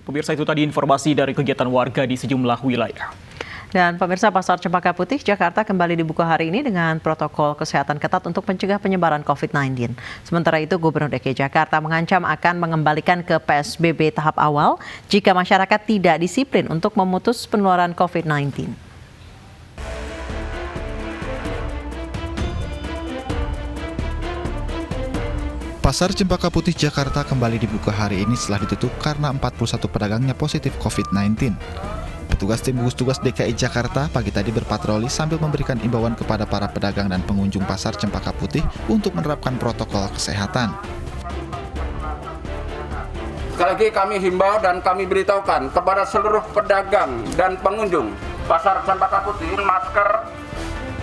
Pemirsa, itu tadi informasi dari kegiatan warga di sejumlah wilayah. Dan pemirsa, Pasar Cempaka Putih Jakarta kembali dibuka hari ini dengan protokol kesehatan ketat untuk mencegah penyebaran COVID-19. Sementara itu, Gubernur DKI Jakarta mengancam akan mengembalikan ke PSBB tahap awal jika masyarakat tidak disiplin untuk memutus penularan COVID-19. Pasar Cempaka Putih Jakarta kembali dibuka hari ini setelah ditutup karena 41 pedagangnya positif COVID-19. Petugas tim gugus tugas DKI Jakarta pagi tadi berpatroli sambil memberikan imbauan kepada para pedagang dan pengunjung Pasar Cempaka Putih untuk menerapkan protokol kesehatan. Sekali lagi kami himbau dan kami beritahukan kepada seluruh pedagang dan pengunjung Pasar Cempaka Putih, masker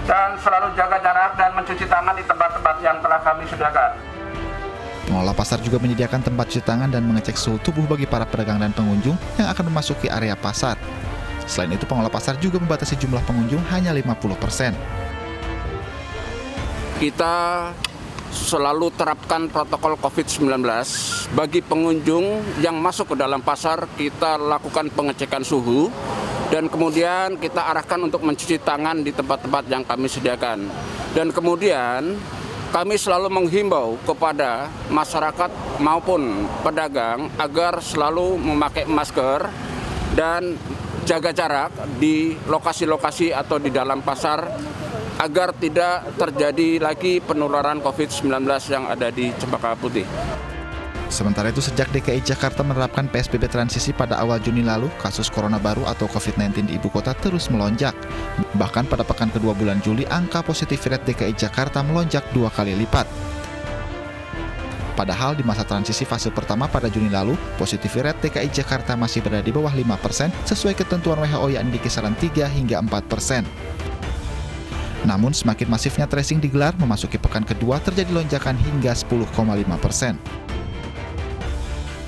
dan selalu jaga jarak dan mencuci tangan di tempat-tempat yang telah kami sediakan. Pengelola pasar juga menyediakan tempat cuci tangan dan mengecek suhu tubuh bagi para pedagang dan pengunjung yang akan memasuki area pasar. Selain itu, pengelola pasar juga membatasi jumlah pengunjung hanya 50%. Kita selalu terapkan protokol COVID-19. Bagi pengunjung yang masuk ke dalam pasar, kita lakukan pengecekan suhu dan kemudian kita arahkan untuk mencuci tangan di tempat-tempat yang kami sediakan. Dan kemudian kami selalu menghimbau kepada masyarakat maupun pedagang agar selalu memakai masker dan jaga jarak di lokasi-lokasi atau di dalam pasar agar tidak terjadi lagi penularan COVID-19 yang ada di Cempaka Putih. Sementara itu, sejak DKI Jakarta menerapkan PSBB transisi pada awal Juni lalu, kasus corona baru atau COVID-19 di ibu kota terus melonjak. Bahkan pada pekan kedua bulan Juli, angka positif rate DKI Jakarta melonjak 2 kali lipat. Padahal di masa transisi fase pertama pada Juni lalu, positif rate DKI Jakarta masih berada di bawah 5% sesuai ketentuan WHO yakni di kisaran 3 hingga 4%. Namun semakin masifnya tracing digelar, memasuki pekan kedua terjadi lonjakan hingga 10,5%.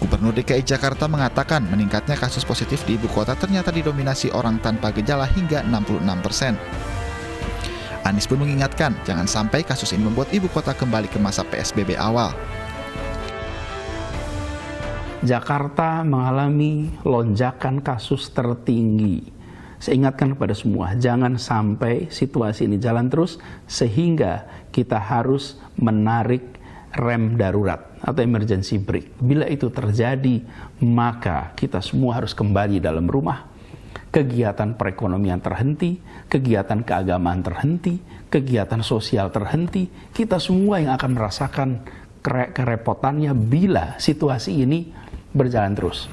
Gubernur DKI Jakarta mengatakan meningkatnya kasus positif di ibu kota ternyata didominasi orang tanpa gejala hingga 66%. Anies pun mengingatkan jangan sampai kasus ini membuat ibu kota kembali ke masa PSBB awal. Jakarta mengalami lonjakan kasus tertinggi. Saya ingatkan kepada semua, jangan sampai situasi ini jalan terus sehingga kita harus menarik rem darurat atau emergency brake. Bila itu terjadi, maka kita semua harus kembali dalam rumah. Kegiatan perekonomian terhenti, kegiatan keagamaan terhenti, kegiatan sosial terhenti. Kita semua yang akan merasakan kerepotannya bila situasi ini berjalan terus.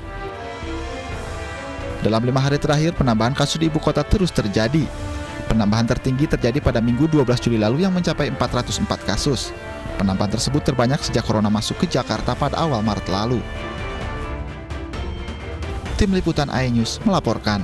Dalam 5 hari terakhir, penambahan kasus di ibu kota terus terjadi. Penambahan tertinggi terjadi pada Minggu 12 Juli lalu yang mencapai 404 kasus. Penambahan tersebut terbanyak sejak corona masuk ke Jakarta pada awal Maret lalu. Tim Liputan iNews melaporkan.